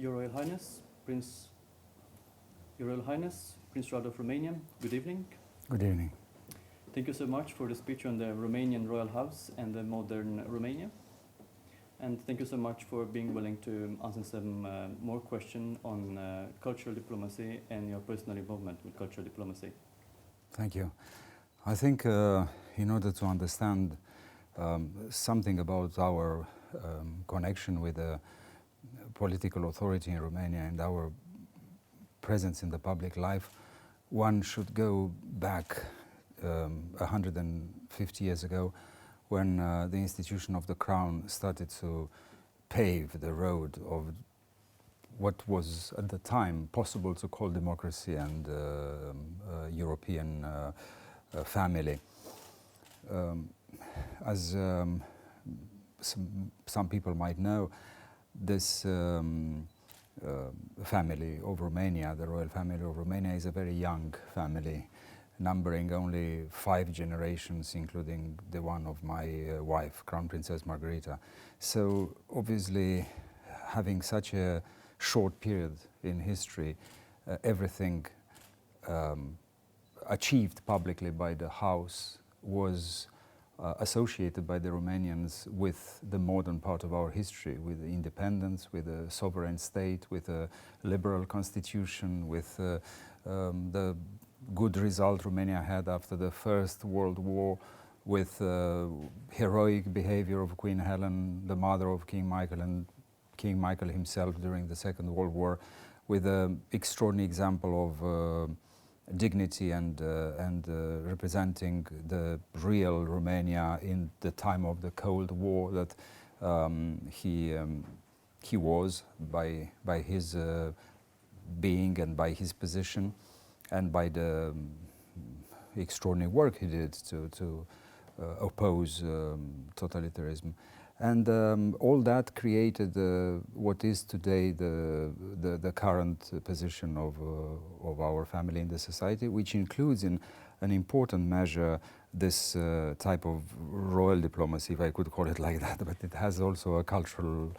Your Royal Highness, Your Royal Highness, Prince Radu of Romania, good evening. Good evening. Thank you so much for the speech on the Romanian Royal House and the modern Romania. And thank you so much for being willing to answer some more questions on cultural diplomacy and your personal involvement with cultural diplomacy. Thank you. I think in order to understand something about our connection with the political authority in Romania and our presence in the public life, one should go back 150 years ago when the institution of the Crown started to pave the road of what was at the time possible to call democracy and European family. As some people might know, this family of Romania, the royal family of Romania, is a very young family, numbering only 5 generations, including the one of my wife, Crown Princess Margherita. So obviously, having such a short period in history, everything achieved publicly by the house was associated by the Romanians with the modern part of our history, with independence, with a sovereign state, with a liberal constitution, with the good result Romania had after the First World War, with heroic behavior of Queen Helen, the mother of King Michael, and King Michael himself during the Second World War, with an extraordinary example of dignity and representing the real Romania in the time of the Cold War that he was by his being and by his position and by the extraordinary work he did to oppose totalitarianism. And all that created what is today the current position of our family in the society, which includes in an important measure this type of royal diplomacy, if I could call it like that, but it has also a cultural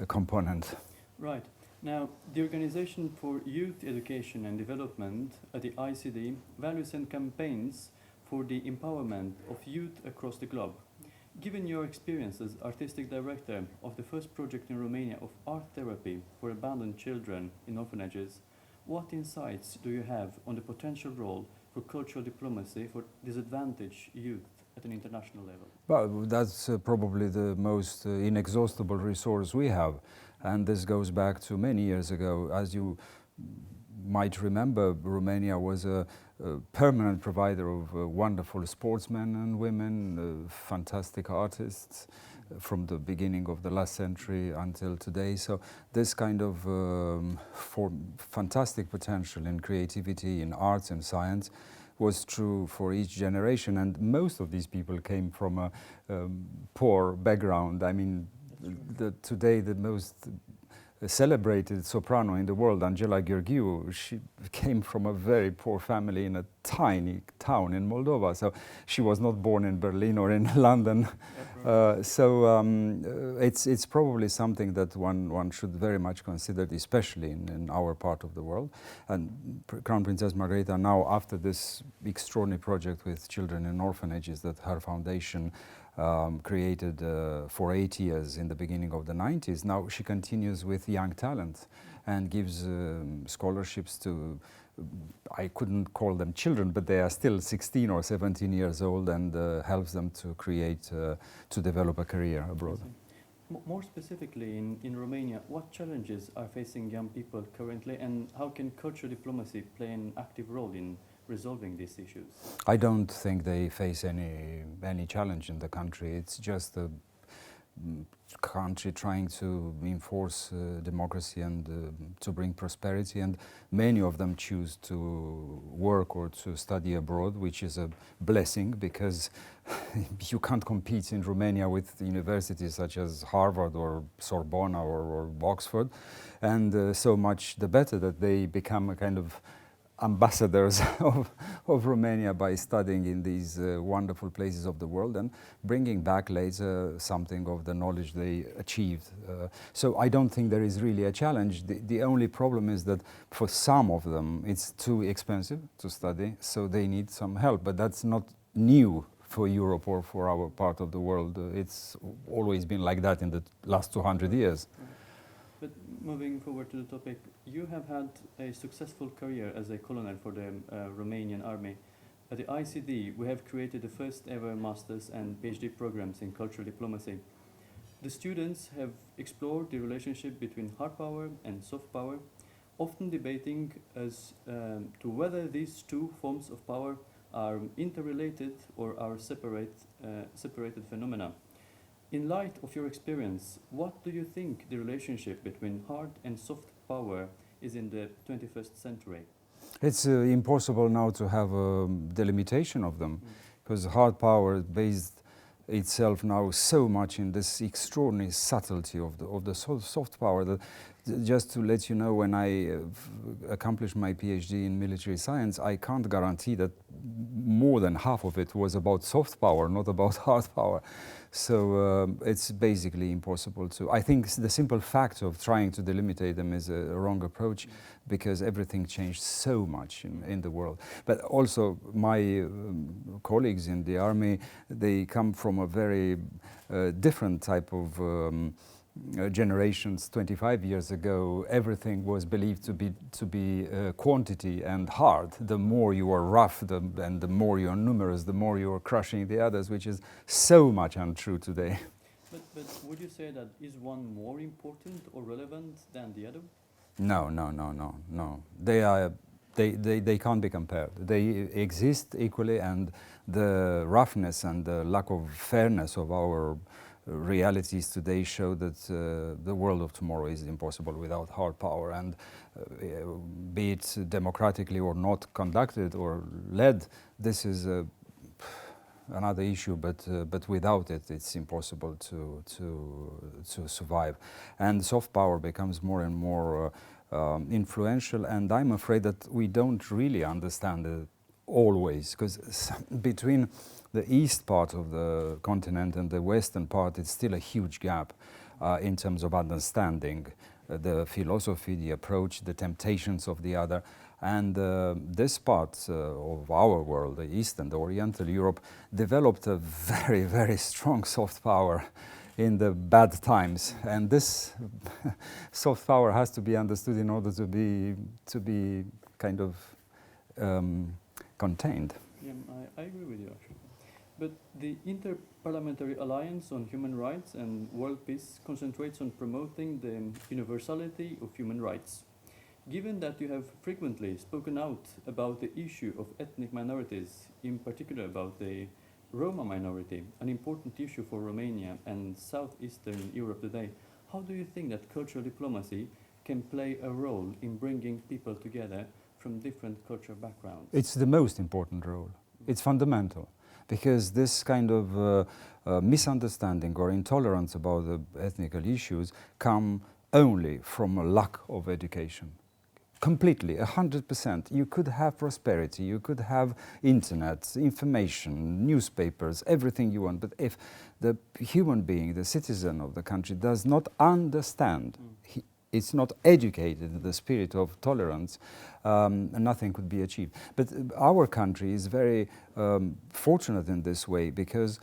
component. Right. Now, the Organization for Youth Education and Development at the ICD values and campaigns for the empowerment of youth across the globe. Given your experience as artistic director of the first project in Romania of art therapy for abandoned children in orphanages, what insights do you have on the potential role for cultural diplomacy for disadvantaged youth at an international level? Well, that's probably the most inexhaustible resource we have. And this goes back to many years ago. As you might remember, Romania was a permanent provider of wonderful sportsmen and women, fantastic artists from the beginning of the last century until today. So this kind of fantastic potential in creativity, in arts and science was true for each generation. And most of these people came from a poor background. I mean, today the most celebrated soprano in the world, Angela Gheorghiu, she came from a very poor family in a tiny town in Moldova. So she was not born in Berlin or in London. It's probably something that one should very much consider, especially in our part of the world. And Crown Princess Margherita now, after this extraordinary project with children in orphanages that her foundation created for 8 years in the beginning of the 90s. Now she continues with young talent and gives scholarships to, I couldn't call them children, but they are still 16 or 17 years old, and helps them to create, to develop a career abroad. More specifically, in Romania, what challenges are facing young people currently, and how can cultural diplomacy play an active role in resolving these issues? I don't think they face any challenge in the country. It's just a country trying to enforce democracy and to bring prosperity, and many of them choose to work or to study abroad, which is a blessing because you can't compete in Romania with universities such as Harvard or Sorbonne or Oxford, and so much the better that they become a kind of ambassadors of Romania by studying in these wonderful places of the world and bringing back later something of the knowledge they achieved. So I don't think there is really a challenge. The only problem is that for some of them it's too expensive to study, so they need some help. But that's not new for Europe or for our part of the world. It's always been like that in the last 200 years. But moving forward to the topic, you have had a successful career as a colonel for the Romanian army. At the ICD, we have created the first ever master's and PhD programs in cultural diplomacy. The students have explored the relationship between hard power and soft power, often debating as to whether these two forms of power are interrelated or are separated phenomena. In light of your experience, what do you think the relationship between hard and soft power is in the 21st century? It's impossible now to have a delimitation of them, because hard power based itself now so much in this extraordinary subtlety of the soft power that, just to let you know, when I accomplished my PhD in military science, I can't guarantee that more than half of it was about soft power, not about hard power. So it's basically impossible to. I think the simple fact of trying to delimitate them is a wrong approach, because everything changed so much in the world. But also my colleagues in the army, they come from a very different type of generations. 25 years ago, everything was believed to be quantity and hard. The more you are rough and the more you are numerous, the more you are crushing the others, which is so much untrue today. But would you say that is one more important or relevant than the other? No. They can't be compared. They exist equally, and the roughness and the lack of fairness of our realities today show that the world of tomorrow is impossible without hard power, and be it democratically or not conducted or led, this is another issue, but without it, it's impossible to survive. And soft power becomes more and more influential, and I'm afraid that we don't really understand it always, because between the east part of the continent and the western part, it's still a huge gap in terms of understanding the philosophy, the approach, the temptations of the other. And this part of our world, the East and the Oriental Europe, developed a very, very strong soft power in the bad times. And this soft power has to be understood in order to be kind of contained. Yeah, I agree with you, actually. But the Interparliamentary Alliance on Human Rights and World Peace concentrates on promoting the universality of human rights. Given that you have frequently spoken out about the issue of ethnic minorities, in particular about the Roma minority, an important issue for Romania and southeastern Europe today, how do you think that cultural diplomacy can play a role in bringing people together from different cultural backgrounds? It's the most important role. It's fundamental, because this kind of misunderstanding or intolerance about the ethnical issues come only from a lack of education. Completely, 100%. You could have prosperity, you could have internet, information, newspapers, everything you want, but if the human being, the citizen of the country, does not understand, it's not educated in the spirit of tolerance, nothing could be achieved. But our country is very fortunate in this way, because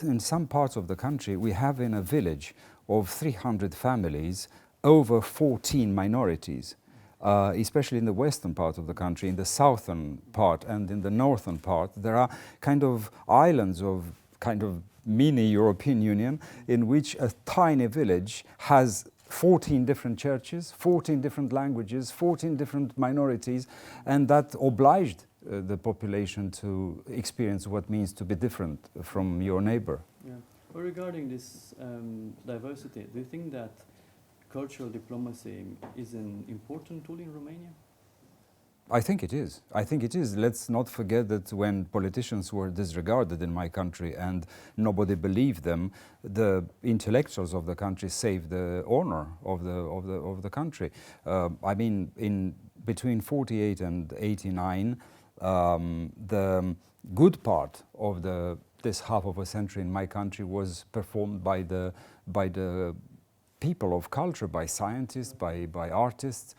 in some parts of the country we have in a village of 300 families over 14 minorities. Especially in the western part of the country, in the southern part and in the northern part, there are kind of islands of kind of mini European Union in which a tiny village has 14 different churches, 14 different languages, 14 different minorities, and that obliged the population to experience what means to be different from your neighbor. Yeah. Well, regarding this diversity, do you think that cultural diplomacy is an important tool in Romania? I think it is. I think it is. Let's not forget that when politicians were disregarded in my country and nobody believed them, the intellectuals of the country saved the honor of the country. I mean, in between 48 and 89, the good part of this half of a century in my country was performed by the people of culture, by scientists, by artists.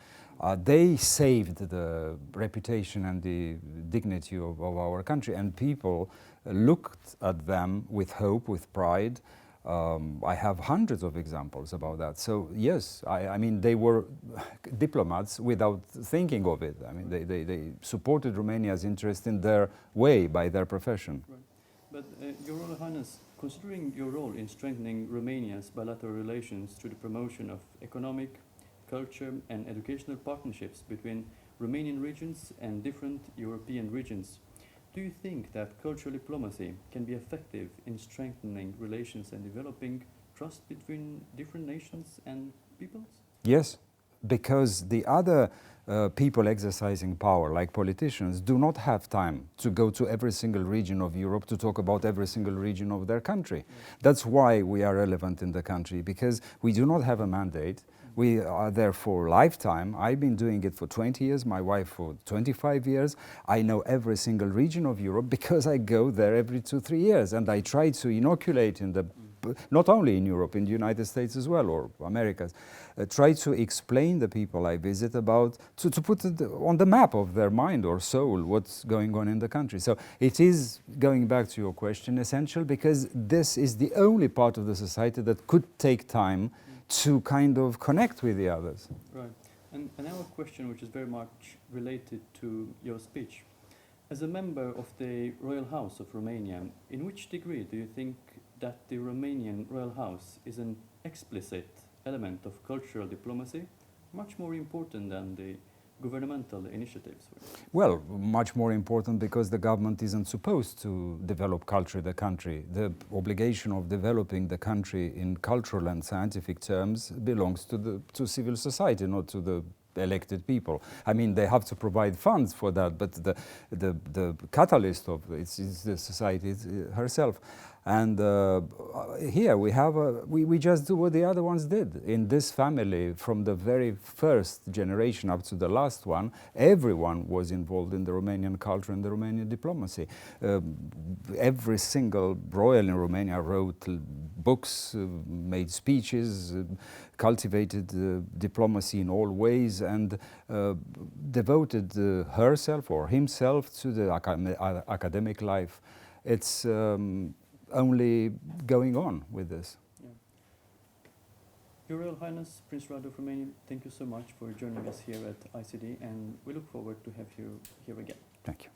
They saved the reputation and the dignity of our country, and people looked at them with hope, with pride. I have hundreds of examples about that. So yes, I mean, they were diplomats without thinking of it. I mean, they supported Romania's interest in their way, by their profession. Right. But Your Royal Highness, considering your role in strengthening Romania's bilateral relations through the promotion of economic, culture and educational partnerships between Romanian regions and different European regions, do you think that cultural diplomacy can be effective in strengthening relations and developing trust between different nations and peoples? Yes, because the other people exercising power, like politicians, do not have time to go to every single region of Europe to talk about every single region of their country. Yes. That's why we are relevant in the country, because we do not have a mandate. We are there for a lifetime. I've been doing it for 20 years, my wife for 25 years. I know every single region of Europe because I go there every 2-3 years, and I try to inoculate in the, not only in Europe, in the United States as well, or Americas, try to explain the people I visit about, to put it on the map of their mind or soul, what's going on in the country. So it is, going back to your question, essential, because this is the only part of the society that could take time to kind of connect with the others. Right. And now a question which is very much related to your speech. As a member of the Royal House of Romania, in which degree do you think that the Romanian Royal House is an explicit element of cultural diplomacy, much more important than the governmental initiatives? Well, much more important, because the government isn't supposed to develop culture in the country. The obligation of developing the country in cultural and scientific terms belongs to civil society, not to the elected people. I mean, they have to provide funds for that, but the catalyst of it is the society herself. And here we have we just do what the other ones did. In this family, from the very first generation up to the last one, everyone was involved in the Romanian culture and the Romanian diplomacy. Every single royal in Romania wrote books, made speeches, cultivated diplomacy in all ways, and devoted herself or himself to the academic life. It's only going on with this. Yeah. Your Royal Highness, Prince Radu of Romania, thank you so much for joining us here at ICD, and we look forward to have you here again. Thank you.